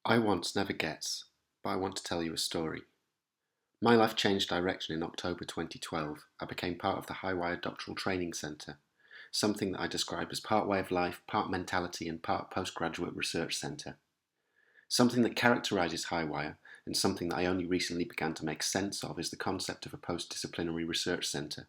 I want never gets, but I want to tell you a story. My life changed direction in October 2012. I became part of the HighWire Doctoral Training Centre, something that I describe as part way of life, part mentality and part postgraduate research centre. Something that characterises HighWire and something that I only recently began to make sense of is the concept of a post-disciplinary research centre.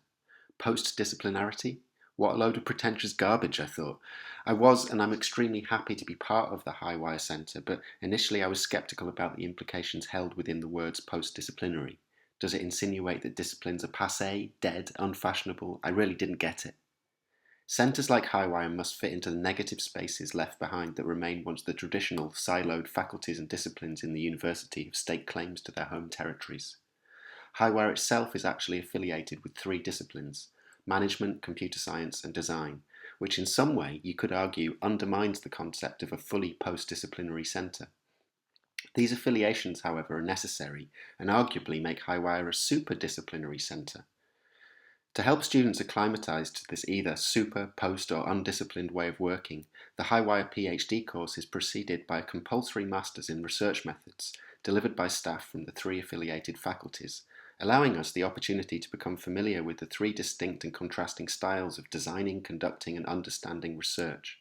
Post-disciplinarity? What a load of pretentious garbage, I thought. I was and I'm extremely happy to be part of the HighWire Centre, but initially I was sceptical about the implications held within the words post-disciplinary. Does it insinuate that disciplines are passé, dead, unfashionable? I really didn't get it. Centres like HighWire must fit into the negative spaces left behind that remain once the traditional, siloed faculties and disciplines in the university have staked claims to their home territories. HighWire itself is actually affiliated with three disciplines: management, computer science and design, which in some way you could argue undermines the concept of a fully post-disciplinary centre. These affiliations, however, are necessary and arguably make HighWire a super-disciplinary centre. To help students acclimatise to this either super, post or undisciplined way of working, the HighWire PhD course is preceded by a compulsory Masters in Research Methods, delivered by staff from the three affiliated faculties, allowing us the opportunity to become familiar with the three distinct and contrasting styles of designing, conducting and understanding research.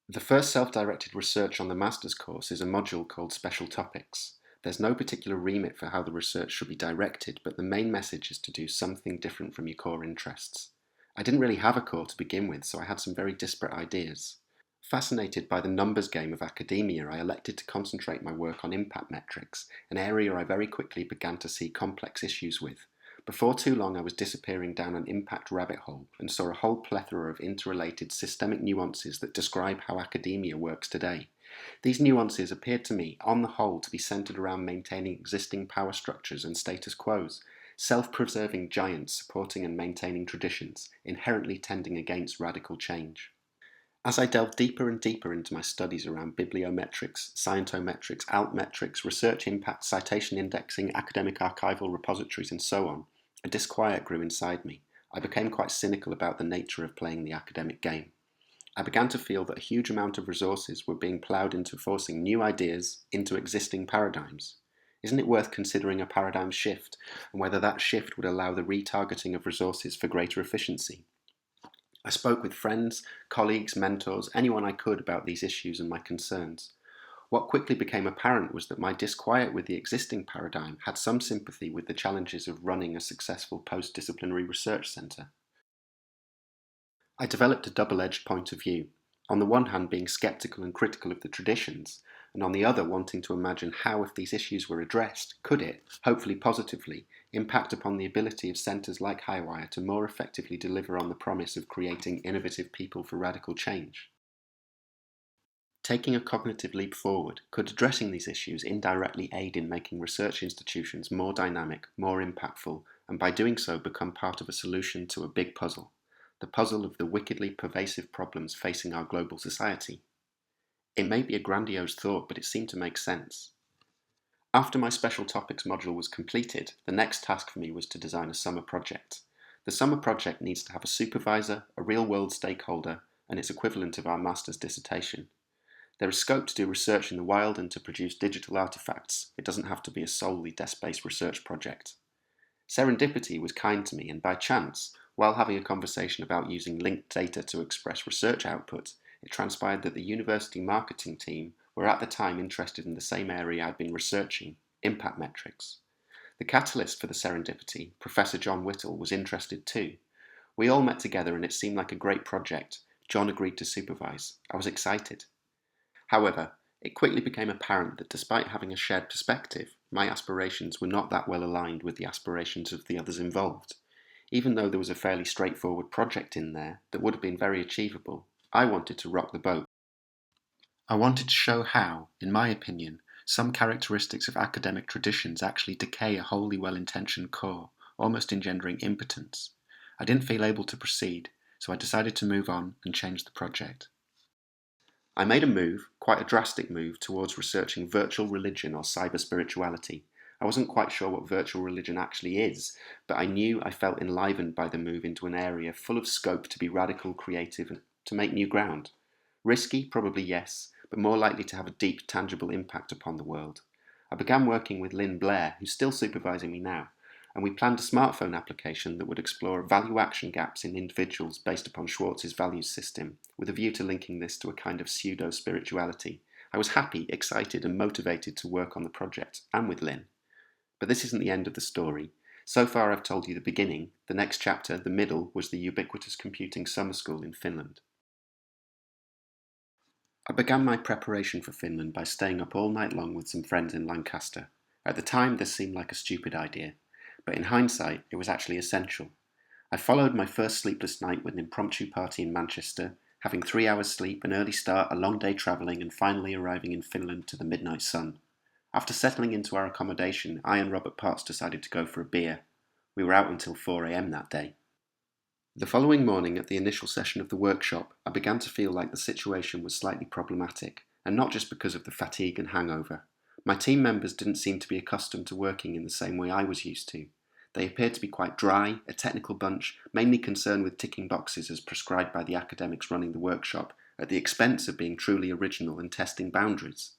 The first self-directed research on the Master's course is a module called Special Topics. There's no particular remit for how the research should be directed, but the main message is to do something different from your core interests. I didn't really have a core to begin with, so I had some very disparate ideas. Fascinated by the numbers game of academia, I elected to concentrate my work on impact metrics, an area I very quickly began to see complex issues with. Before too long I was disappearing down an impact rabbit hole and saw a whole plethora of interrelated systemic nuances that describe how academia works today. These nuances appeared to me, on the whole, to be centred around maintaining existing power structures and status quos, self-preserving giants supporting and maintaining traditions, inherently tending against radical change. As I delved deeper and deeper into my studies around bibliometrics, scientometrics, altmetrics, research impact, citation indexing, academic archival repositories and so on, a disquiet grew inside me. I became quite cynical about the nature of playing the academic game. I began to feel that a huge amount of resources were being ploughed into forcing new ideas into existing paradigms. Isn't it worth considering a paradigm shift, and whether that shift would allow the retargeting of resources for greater efficiency? I spoke with friends, colleagues, mentors, anyone I could about these issues and my concerns. What quickly became apparent was that my disquiet with the existing paradigm had some sympathy with the challenges of running a successful post-disciplinary research centre. I developed a double-edged point of view, on the one hand being sceptical and critical of the traditions, and on the other wanting to imagine how, if these issues were addressed, could it, hopefully positively, impact upon the ability of centres like HighWire to more effectively deliver on the promise of creating innovative people for radical change. Taking a cognitive leap forward, could addressing these issues indirectly aid in making research institutions more dynamic, more impactful, and by doing so become part of a solution to a big puzzle? The puzzle of the wickedly pervasive problems facing our global society. It may be a grandiose thought, but it seemed to make sense. After my special topics module was completed, the next task for me was to design a summer project. The summer project needs to have a supervisor, a real-world stakeholder, and its equivalent of our master's dissertation. There is scope to do research in the wild and to produce digital artifacts. It doesn't have to be a solely desk-based research project. Serendipity was kind to me, and by chance, while having a conversation about using linked data to express research output, it transpired that the university marketing team were at the time interested in the same area I'd been researching, impact metrics. The catalyst for the serendipity, Professor John Whittle, was interested too. We all met together and it seemed like a great project. John agreed to supervise. I was excited. However, it quickly became apparent that despite having a shared perspective, my aspirations were not that well aligned with the aspirations of the others involved. Even though there was a fairly straightforward project in there that would have been very achievable, I wanted to rock the boat. I wanted to show how, in my opinion, some characteristics of academic traditions actually decay a wholly well-intentioned core, almost engendering impotence. I didn't feel able to proceed, so I decided to move on and change the project. I made a move, quite a drastic move, towards researching virtual religion or cyber spirituality. I wasn't quite sure what virtual religion actually is, but I knew I felt enlivened by the move into an area full of scope to be radical, creative, and to make new ground. Risky? Probably yes, but more likely to have a deep, tangible impact upon the world. I began working with Lynn Blair, who's still supervising me now, and we planned a smartphone application that would explore value-action gaps in individuals based upon Schwartz's values system, with a view to linking this to a kind of pseudo-spirituality. I was happy, excited, and motivated to work on the project, and with Lynn. But this isn't the end of the story. So far I've told you the beginning. The next chapter, the middle, was the ubiquitous computing summer school in Finland. I began my preparation for Finland by staying up all night long with some friends in Lancaster. At the time this seemed like a stupid idea, but in hindsight it was actually essential. I followed my first sleepless night with an impromptu party in Manchester, having 3 hours sleep, an early start, a long day travelling, and finally arriving in Finland to the midnight sun. After settling into our accommodation, I and Robert Potts decided to go for a beer. We were out until 4 a.m. that day. The following morning, at the initial session of the workshop, I began to feel like the situation was slightly problematic, and not just because of the fatigue and hangover. My team members didn't seem to be accustomed to working in the same way I was used to. They appeared to be quite dry, a technical bunch, mainly concerned with ticking boxes as prescribed by the academics running the workshop, at the expense of being truly original and testing boundaries.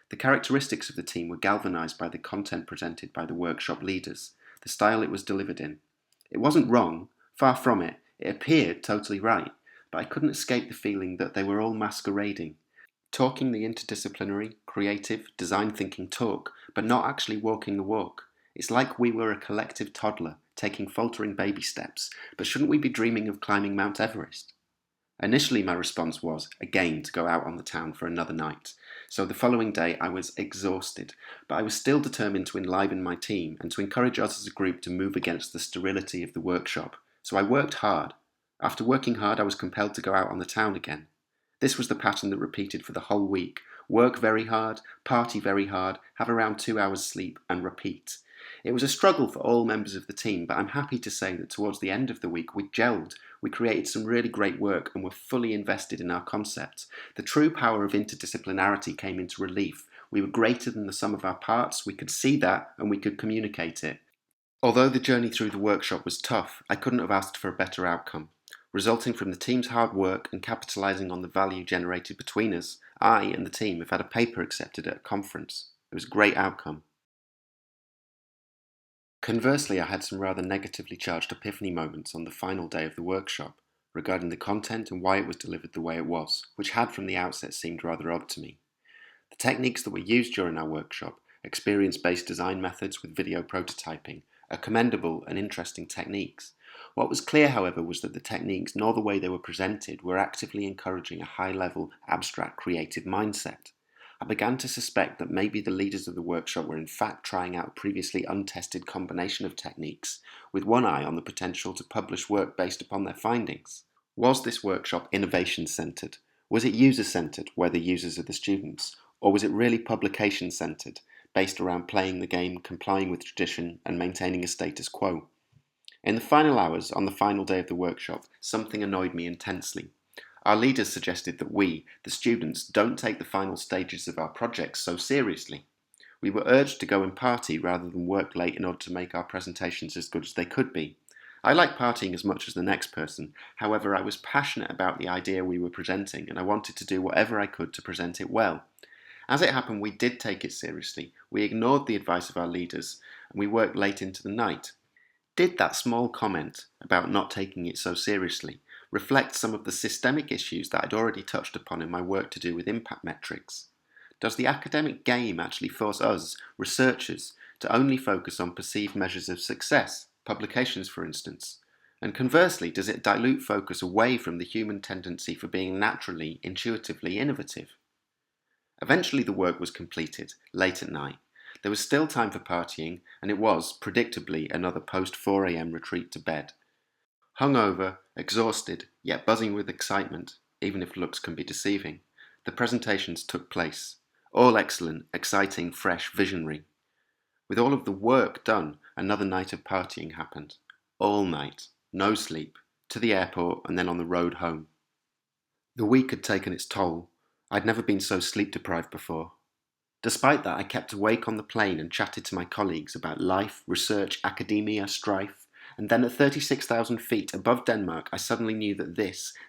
The characteristics of the team were galvanised by the content presented by the workshop leaders, the style it was delivered in. It wasn't wrong, far from it, it appeared totally right, but I couldn't escape the feeling that they were all masquerading, talking the interdisciplinary, creative, design-thinking talk, but not actually walking the walk. It's like we were a collective toddler, taking faltering baby steps, but shouldn't we be dreaming of climbing Mount Everest? Initially my response was, again, to go out on the town for another night. So the following day I was exhausted, but I was still determined to enliven my team and to encourage us as a group to move against the sterility of the workshop. So I worked hard. After working hard, I was compelled to go out on the town again. This was the pattern that repeated for the whole week. Work very hard, party very hard, have around 2 hours sleep, and repeat. It was a struggle for all members of the team, but I'm happy to say that towards the end of the week we gelled, we created some really great work and were fully invested in our concept. The true power of interdisciplinarity came into relief. We were greater than the sum of our parts, we could see that, and we could communicate it. Although the journey through the workshop was tough, I couldn't have asked for a better outcome. Resulting from the team's hard work and capitalising on the value generated between us, I and the team have had a paper accepted at a conference. It was a great outcome. Conversely, I had some rather negatively charged epiphany moments on the final day of the workshop, regarding the content and why it was delivered the way it was, which had from the outset seemed rather odd to me. The techniques that were used during our workshop, experience-based design methods with video prototyping, are commendable and interesting techniques. What was clear, however, was that the techniques nor the way they were presented were actively encouraging a high-level, abstract, creative mindset. I began to suspect that maybe the leaders of the workshop were in fact trying out a previously untested combination of techniques, with one eye on the potential to publish work based upon their findings. Was this workshop innovation-centred? Was it user-centred, where the users are the students? Or was it really publication-centred, based around playing the game, complying with tradition, and maintaining a status quo? In the final hours, on the final day of the workshop, something annoyed me intensely. Our leaders suggested that we, the students, don't take the final stages of our projects so seriously. We were urged to go and party rather than work late in order to make our presentations as good as they could be. I like partying as much as the next person, however I was passionate about the idea we were presenting and I wanted to do whatever I could to present it well. As it happened, we did take it seriously. We ignored the advice of our leaders and we worked late into the night. Did that small comment about not taking it so seriously reflect some of the systemic issues that I'd already touched upon in my work to do with impact metrics? Does the academic game actually force us, researchers, to only focus on perceived measures of success, publications for instance? And conversely, does it dilute focus away from the human tendency for being naturally, intuitively innovative? Eventually the work was completed, late at night. There was still time for partying, and it was, predictably, another post-4 a.m. retreat to bed. Hungover, exhausted, yet buzzing with excitement, even if looks can be deceiving, the presentations took place. All excellent, exciting, fresh, visionary. With all of the work done, another night of partying happened. All night, no sleep, to the airport and then on the road home. The week had taken its toll. I'd never been so sleep-deprived before. Despite that, I kept awake on the plane and chatted to my colleagues about life, research, academia, strife, and then at 36,000 feet above Denmark, I suddenly knew that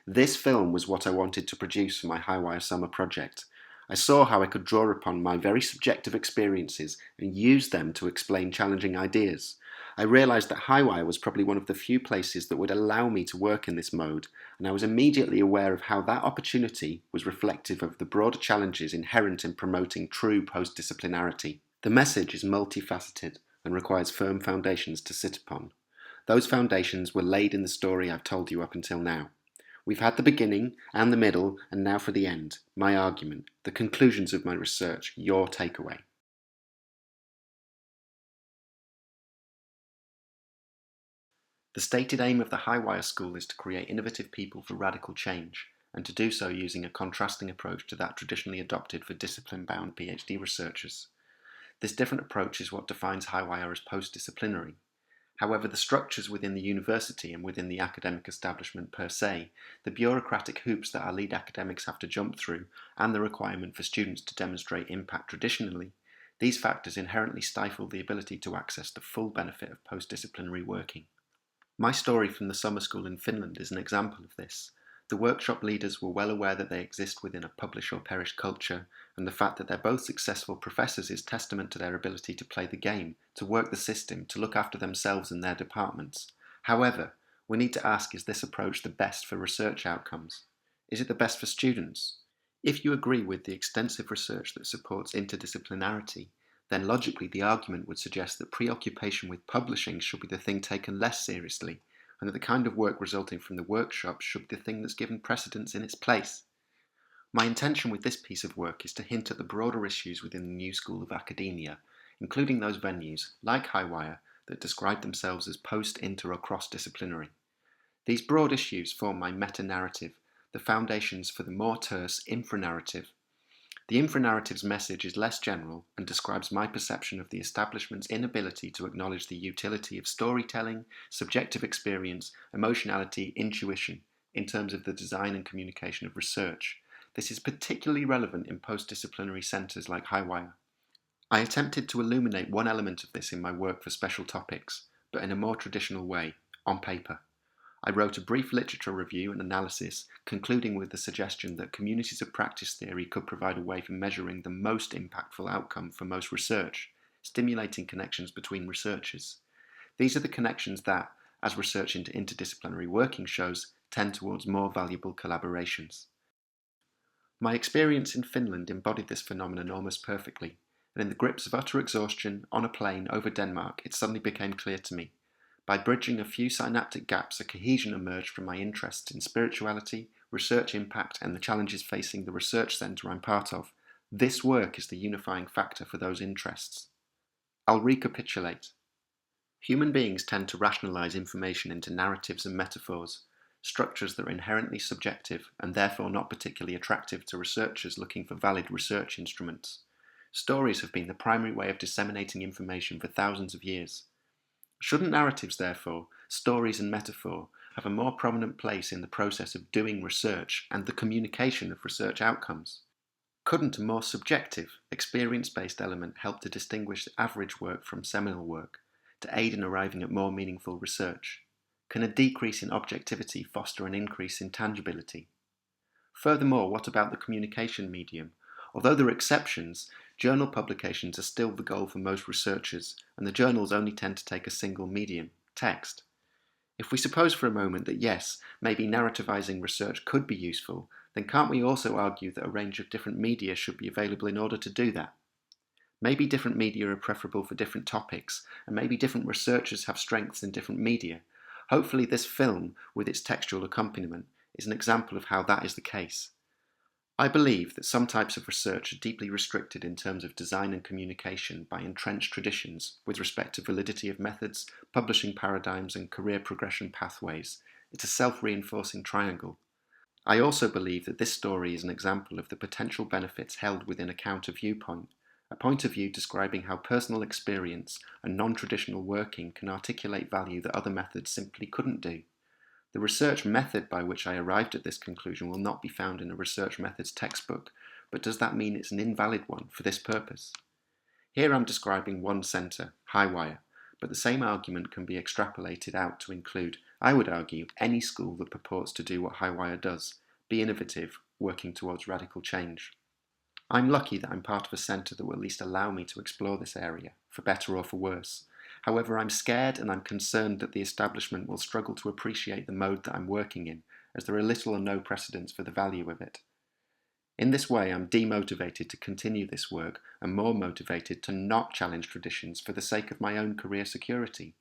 this film was what I wanted to produce for my HighWire summer project. I saw how I could draw upon my very subjective experiences and use them to explain challenging ideas. I realised that HighWire was probably one of the few places that would allow me to work in this mode, and I was immediately aware of how that opportunity was reflective of the broader challenges inherent in promoting true post-disciplinarity. The message is multifaceted and requires firm foundations to sit upon. Those foundations were laid in the story I've told you up until now. We've had the beginning and the middle, and now for the end, my argument, the conclusions of my research, your takeaway. The stated aim of the HighWire School is to create innovative people for radical change, and to do so using a contrasting approach to that traditionally adopted for discipline-bound PhD researchers. This different approach is what defines HighWire as post-disciplinary. However, the structures within the university and within the academic establishment per se, the bureaucratic hoops that our lead academics have to jump through, and the requirement for students to demonstrate impact traditionally, these factors inherently stifle the ability to access the full benefit of post-disciplinary working. My story from the summer school in Finland is an example of this. The workshop leaders were well aware that they exist within a publish or perish culture, and the fact that they're both successful professors is testament to their ability to play the game, to work the system, to look after themselves and their departments. However, we need to ask, is this approach the best for research outcomes? Is it the best for students? If you agree with the extensive research that supports interdisciplinarity, then logically the argument would suggest that preoccupation with publishing should be the thing taken less seriously, and that the kind of work resulting from the workshops should be the thing that's given precedence in its place. My intention with this piece of work is to hint at the broader issues within the new school of academia, including those venues, like HighWire, that describe themselves as post, inter or cross-disciplinary. These broad issues form my meta-narrative, the foundations for the more terse infra-narrative. The infra-narrative's message is less general and describes my perception of the establishment's inability to acknowledge the utility of storytelling, subjective experience, emotionality, intuition, in terms of the design and communication of research. This is particularly relevant in post-disciplinary centres like HighWire. I attempted to illuminate one element of this in my work for special topics, but in a more traditional way, on paper. I wrote a brief literature review and analysis, concluding with the suggestion that communities of practice theory could provide a way for measuring the most impactful outcome for most research, stimulating connections between researchers. These are the connections that, as research into interdisciplinary working shows, tend towards more valuable collaborations. My experience in Finland embodied this phenomenon almost perfectly, and in the grips of utter exhaustion on a plane over Denmark, it suddenly became clear to me. By bridging a few synaptic gaps, a cohesion emerged from my interests in spirituality, research impact, and the challenges facing the research centre I'm part of. This work is the unifying factor for those interests. I'll recapitulate. Human beings tend to rationalise information into narratives and metaphors, structures that are inherently subjective and therefore not particularly attractive to researchers looking for valid research instruments. Stories have been the primary way of disseminating information for thousands of years. Shouldn't narratives, therefore, stories and metaphor, have a more prominent place in the process of doing research and the communication of research outcomes? Couldn't a more subjective, experience-based element help to distinguish average work from seminal work, to aid in arriving at more meaningful research? Can a decrease in objectivity foster an increase in tangibility? Furthermore, what about the communication medium? Although there are exceptions, journal publications are still the goal for most researchers, and the journals only tend to take a single medium, text. If we suppose for a moment that yes, maybe narrativizing research could be useful, then can't we also argue that a range of different media should be available in order to do that? Maybe different media are preferable for different topics, and maybe different researchers have strengths in different media. Hopefully this film, with its textual accompaniment, is an example of how that is the case. I believe that some types of research are deeply restricted in terms of design and communication by entrenched traditions with respect to validity of methods, publishing paradigms, and career progression pathways. It's a self-reinforcing triangle. I also believe that this story is an example of the potential benefits held within a counter viewpoint, a point of view describing how personal experience and non-traditional working can articulate value that other methods simply couldn't do. The research method by which I arrived at this conclusion will not be found in a research methods textbook, but does that mean it's an invalid one for this purpose? Here I'm describing one centre, HighWire, but the same argument can be extrapolated out to include, I would argue, any school that purports to do what HighWire does, be innovative, working towards radical change. I'm lucky that I'm part of a centre that will at least allow me to explore this area, for better or for worse. However, I'm scared and I'm concerned that the establishment will struggle to appreciate the mode that I'm working in, as there are little or no precedents for the value of it. In this way, I'm demotivated to continue this work and more motivated to not challenge traditions for the sake of my own career security.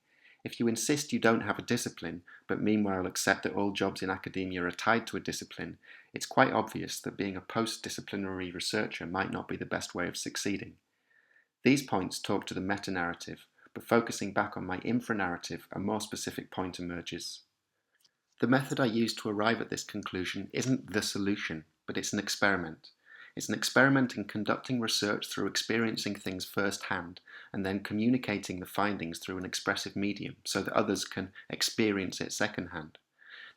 If you insist you don't have a discipline, but meanwhile accept that all jobs in academia are tied to a discipline, it's quite obvious that being a post-disciplinary researcher might not be the best way of succeeding. These points talk to the meta-narrative, but focusing back on my infra-narrative, a more specific point emerges. The method I use to arrive at this conclusion isn't the solution, but it's an experiment. It's an experiment in conducting research through experiencing things firsthand and then communicating the findings through an expressive medium so that others can experience it secondhand.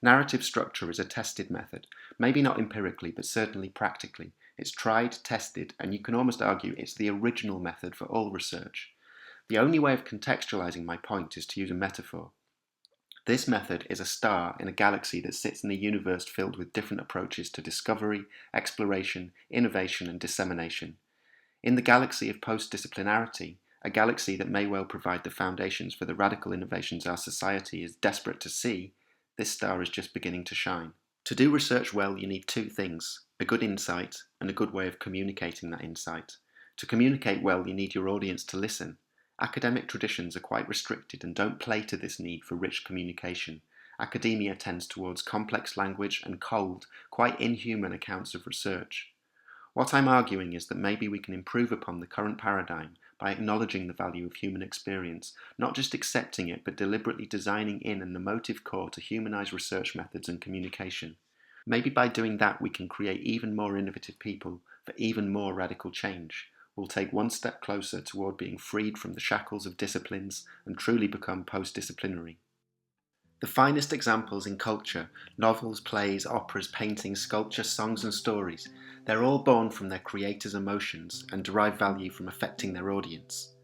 Narrative structure is a tested method, maybe not empirically but certainly practically. It's tried, tested, and you can almost argue it's the original method for all research. The only way of contextualizing my point is to use a metaphor. This method is a star in a galaxy that sits in a universe filled with different approaches to discovery, exploration, innovation, and dissemination. In the galaxy of post-disciplinarity, a galaxy that may well provide the foundations for the radical innovations our society is desperate to see, this star is just beginning to shine. To do research well, you need two things: a good insight and a good way of communicating that insight. To communicate well, you need your audience to listen. Academic traditions are quite restricted and don't play to this need for rich communication. Academia tends towards complex language and cold, quite inhuman accounts of research. What I'm arguing is that maybe we can improve upon the current paradigm by acknowledging the value of human experience, not just accepting it, but deliberately designing in an emotive core to humanize research methods and communication. Maybe by doing that we can create even more innovative people for even more radical change. We'll take one step closer toward being freed from the shackles of disciplines and truly become post-disciplinary. The finest examples in culture, novels, plays, operas, paintings, sculpture, songs and stories, they're all born from their creators' emotions and derive value from affecting their audience.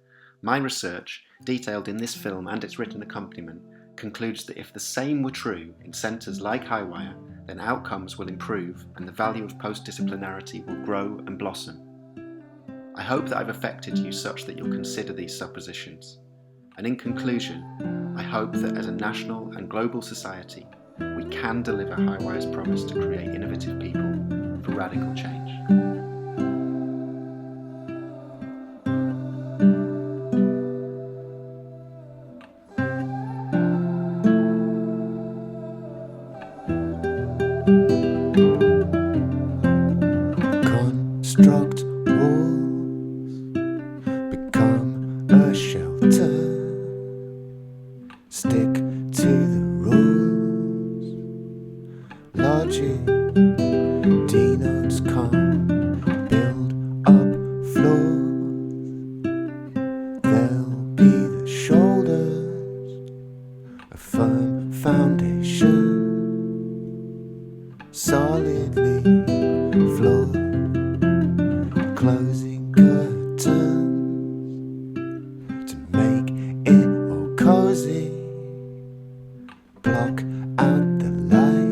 My research, detailed in this film and its written accompaniment, concludes that if the same were true in centres like HighWire, then outcomes will improve and the value of post-disciplinarity will grow and blossom. I hope that I've affected you such that you'll consider these suppositions. And in conclusion, I hope that as a national and global society, we can deliver HighWire's promise to create innovative people for radical change. Construct walls, become a shelter, stick to the rules. Logic denotes calm, build up floors. They'll be the shoulders, a firm foundation, solidly floored. Closing curtains to make it all cozy. Block out the light.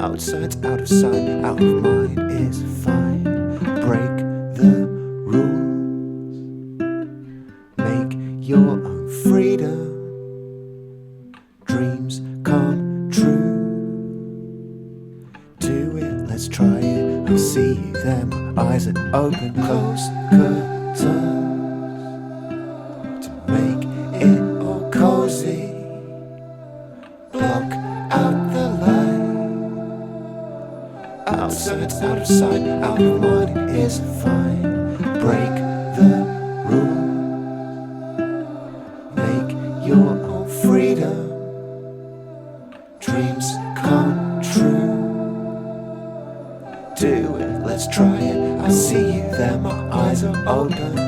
Outside's out of sight, out of mind is fine. Break the rules. Make your own freedom. Dreams come true. Do it, let's try it. I'll see you there, my eyes are open. Close curtains to make it all cozy. Block out the light. Outside's out of sight, out of mind, it is fine. Break the rules. Make your own freedom. Dreams come true. Do it, let's try it. I see you there, my eyes are open.